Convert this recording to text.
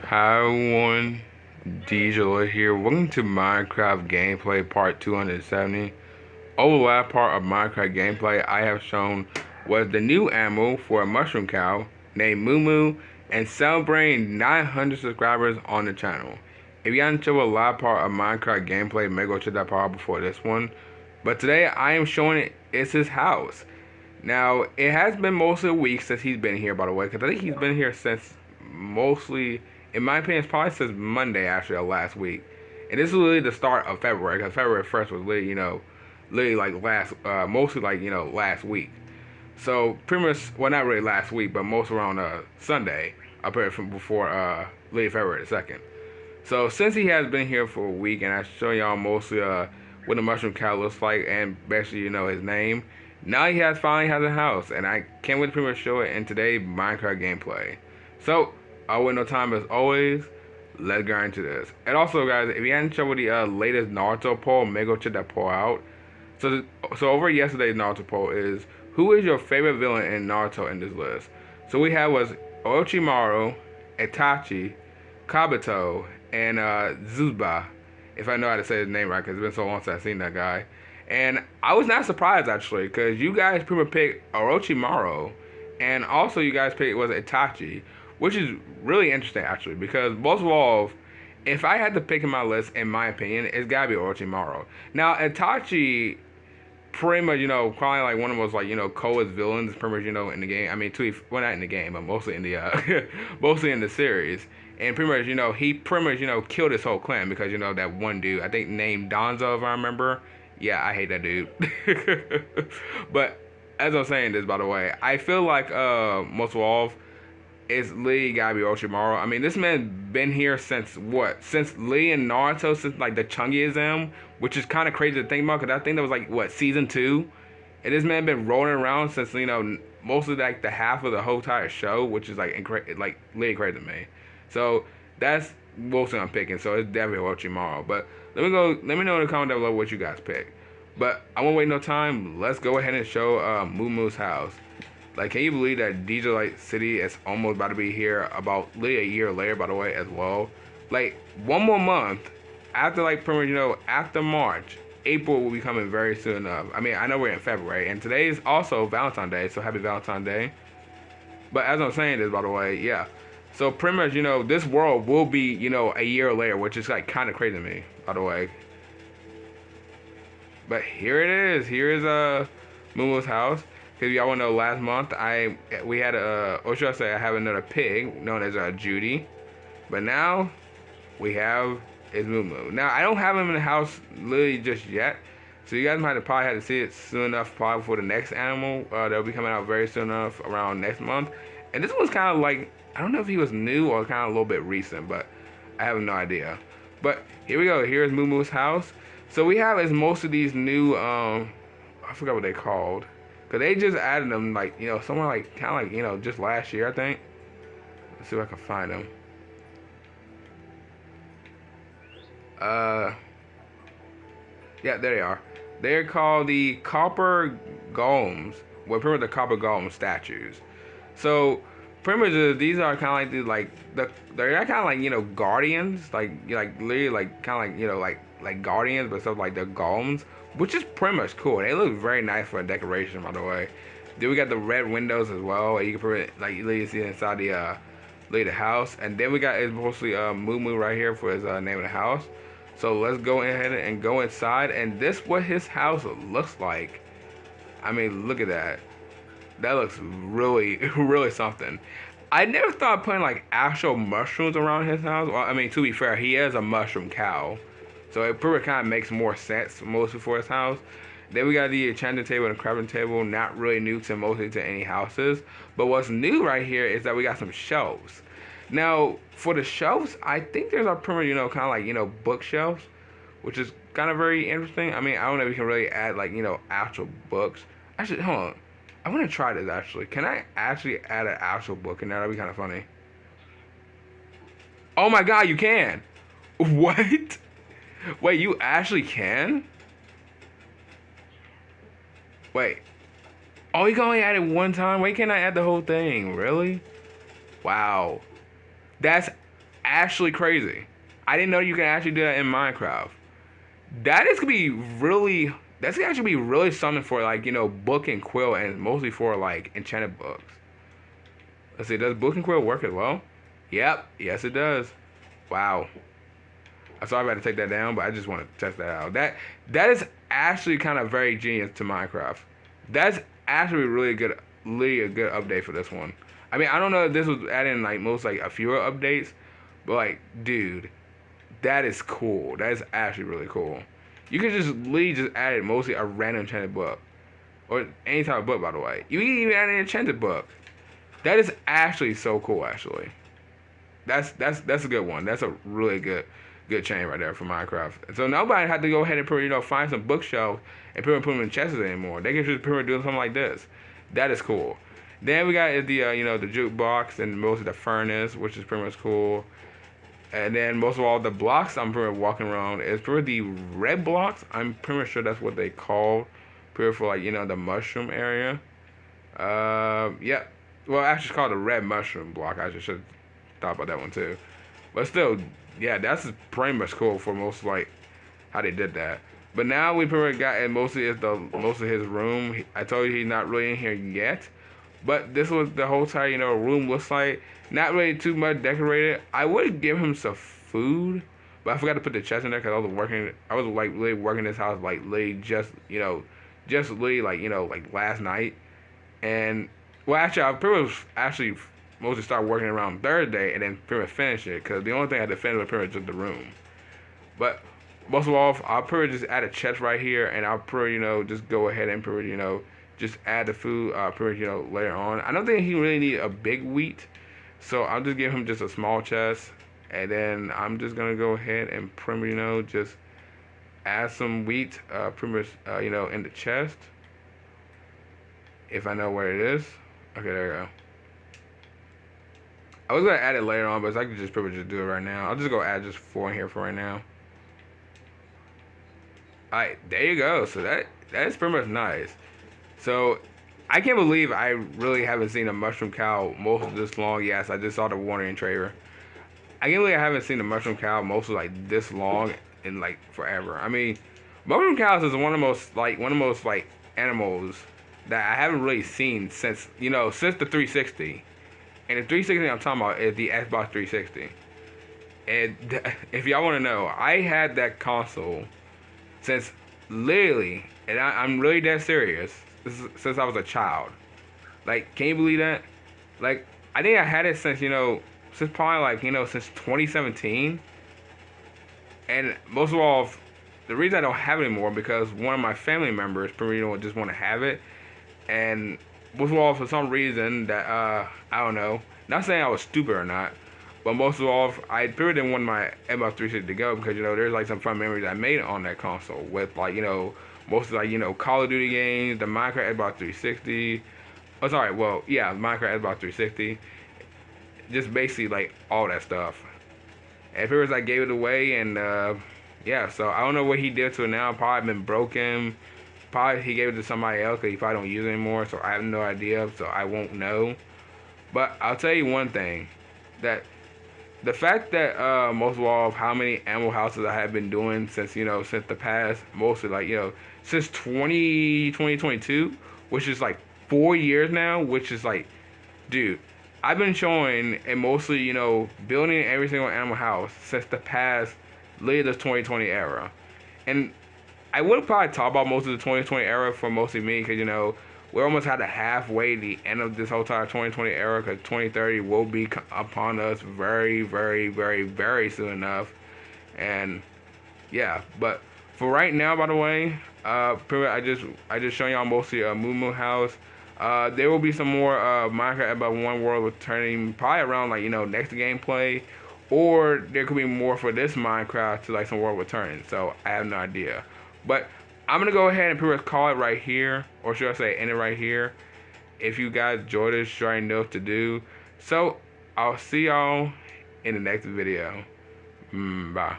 Hi everyone, Diesel here. Welcome to Minecraft gameplay part 270. Over the last part of Minecraft gameplay, I have shown was the new ammo for a mushroom cow named Moo Moo and celebrating 900 subscribers on the channel. If you haven't shown a live part of Minecraft gameplay, maybe go check that part out before this one. But today I am showing it's his house. Now, it has been mostly a week since he's been here, by the way, because I think he's been here since mostly, in my opinion, it's probably since Monday, actually, of last week. And this is really the start of February, because February 1st was literally, literally like mostly like, last week. So, pretty much, well, not really last week, but most around Sunday, up here from before late February the 2nd. So, since he has been here for a week, and I show y'all mostly what the mushroom cow looks like, and basically, his name. Now he finally has a house, and I can't wait to pretty much show it in today's Minecraft gameplay. So, I wait no time as always, let's get into this. And also guys, if you hadn't checked the latest Naruto poll, maybe go check that poll out. So over yesterday's Naruto poll is, who is your favorite villain in Naruto in this list? So we had was Orochimaru, Itachi, Kabuto, and Zuba, if I know how to say his name right, because it's been so long since I've seen that guy. And I was not surprised actually, because you guys pretty much picked Orochimaru, and also you guys picked was Itachi, which is really interesting actually, because most of all, if I had to pick in my list, in my opinion, it's gotta be Orochimaru. Now Itachi, pretty much probably like one of the most like coolest villains, pretty much in the game. I mean, well not in the game, but mostly in the mostly in the series. And pretty much he pretty much killed his whole clan because that one dude I think named Donzo, if I remember. Yeah, I hate that dude. But as I'm saying this, by the way, I feel like most of all, it's Lee gotta be Orochimaru. I mean, this man been here since what? Since Lee and Naruto, since like the Chungyism, which is kind of crazy to think about, because I think that was like what, season 2, and this man been rolling around since mostly like the half of the whole entire show, which is like like really crazy to me. So that's mostly I'm picking. So it's definitely Orochimaru. But let me know in the comment down below what you guys pick. But I won't wait no time. Let's go ahead and show Moo Moo's house. Like, can you believe that DJ Light City is almost about to be here about literally a year later, by the way, as well? Like, one more month after, like, pretty much, after March, April will be coming very soon enough. I mean, I know we're in February, and today is also Valentine's Day, so happy Valentine's Day. But as I'm saying this, by the way, yeah. So pretty much, this world will be, a year later, which is, like, kind of crazy to me, by the way. But here it is. Here is Moo Moo's house. Because y'all want to know, last month we had or should I say, I have another pig known as Judy, but now we have is Moo Moo. Now I don't have him in the house literally just yet, so you guys probably have to see it soon enough, probably for the next animal that'll be coming out very soon enough around next month. And this one's kind of like, I don't know if he was new or kind of a little bit recent, but I have no idea. But here we go. Here's Moo Moo's house. So we have is most of these new I forgot what they called. Cause they just added them like somewhere like kind of like just last year I think. Let's see if I can find them. Yeah, there they are. They're called the copper golems. Well, pretty much the copper golem statues. So pretty much these are kind of like they're kind of like guardians, like literally like kind of like guardians, but stuff like the golems, which is pretty much cool. They look very nice for a decoration, by the way. Then we got the red windows as well. You can pretty like literally see inside the house, and then we got is mostly Moo Moo right here for his name of the house. So let's go ahead and go inside, and this what his house looks like. I mean, look at that. That looks really, really something. I never thought of putting like actual mushrooms around his house. Well, I mean, to be fair, he is a mushroom cow, so it probably kind of makes more sense mostly for his house. Then we got the enchanting table and the crafting table, not really new to mostly to any houses. But what's new right here is that we got some shelves. Now, for the shelves, I think there's a pretty kind of like, bookshelves, which is kind of very interesting. I mean, I don't know if you can really add like, actual books. Actually, hold on. I want to try this actually. Can I actually add an actual book in there? That'd be kind of funny. Oh my god, you can! What? Wait, you actually can? Wait. Oh, you can only add it one time? Wait, can't I add the whole thing? Really? Wow. That's actually crazy. I didn't know you can actually do that in Minecraft. That is gonna be really. That's gonna actually be really something for like book and quill, and mostly for like enchanted books. Let's see, does book and quill work as well? Yep, yes it does. Wow. I'm sorry I had to take that down, but I just want to test that out. That is actually kind of very genius to Minecraft. That's actually really a good update for this one. I mean, I don't know if this was adding like most like a fewer updates, but like, dude, that is cool. That is actually really cool. You can just literally just add it mostly a random enchanted book, or any type of book, by the way. You can even add an enchanted book. That is actually so cool. Actually, that's a good one. That's a really good chain right there for Minecraft. So nobody had to go ahead and find some bookshelves and put them in chests anymore. They can just do something like this. That is cool. Then we got the the jukebox and most of the furnace, which is pretty much cool. And then most of all the blocks I'm pretty much walking around is pretty the red blocks. I'm pretty much sure that's what they call pretty for like the mushroom area. Yeah. Well, actually, it's called the red mushroom block. I just should have thought about that one too. But still, yeah, that's pretty much cool for most like how they did that. But now we pretty much got and mostly is the most of his room. I told you he's not really in here yet. But this was the whole entire room looks like. Not really too much decorated. I would give him some food, but I forgot to put the chest in there because I was working. I was like really working this house like literally just just literally like like last night. And well, actually, I pretty much actually mostly start working around Thursday and then pretty much finish it because the only thing I had to finish was pretty much just the room. But most of all, I'll pretty just add a chest right here and I'll pretty just go ahead and pretty just add the food pretty later on. I don't think he really need a big wheat, so I'll just give him just a small chest and then I'm just gonna go ahead and pretty just add some wheat pretty much in the chest if I know where it is. Okay, there we go. I was gonna add it later on, but I could just pretty much just do it right now. I'll just go add just 4 in here for right now. Alright, there you go. So that is pretty much nice. So I can't believe I really haven't seen a mushroom cow most of this long. Yes, I just saw the warning trailer. I can't believe I haven't seen a mushroom cow most of like this long in like forever. I mean, mushroom cows is one of the most animals that I haven't really seen since since the 360. And the 360 I'm talking about is the Xbox 360. And if y'all want to know, I had that console since literally, and I'm really dead serious, since I was a child. Like, can you believe that? Like, I think I had it since since probably like since 2017. And most of all, the reason I don't have it anymore because one of my family members probably just want to have it. And most of all, for some reason that I don't know, not saying I was stupid or not, but most of all, I really didn't want my Xbox 360 to go because there's like some fun memories I made on that console with like most of like Call of Duty games, the Minecraft Xbox 360. Oh, sorry, well yeah, Minecraft Xbox 360, just basically like all that stuff. And if it was I gave it away and yeah, so I don't know what he did to it now. Probably been broken. Probably he gave it to somebody else because he probably don't use it anymore. So I have no idea. So I won't know. But I'll tell you one thing, that the fact that most of all how many animal houses I have been doing since since the past mostly like since 2022, which is like 4 years now, which is like, dude, I've been showing and mostly building every single animal house since the past late this 2020 era. And I would probably talk about most of the 2020 era for mostly me because we're almost at the halfway the end of this whole entire 2020 era because 2030 will be upon us very, very, very, very soon enough. And yeah, but for right now, by the way, I just showing y'all mostly Moo Moo House. There will be some more Minecraft about One World returning probably around like next gameplay, or there could be more for this Minecraft to like some world returning. So I have no idea, but I'm gonna go ahead and pretty much call it right here, or should I say end it right here. If you guys enjoyed this, you already know what to do. So I'll see y'all in the next video. Bye.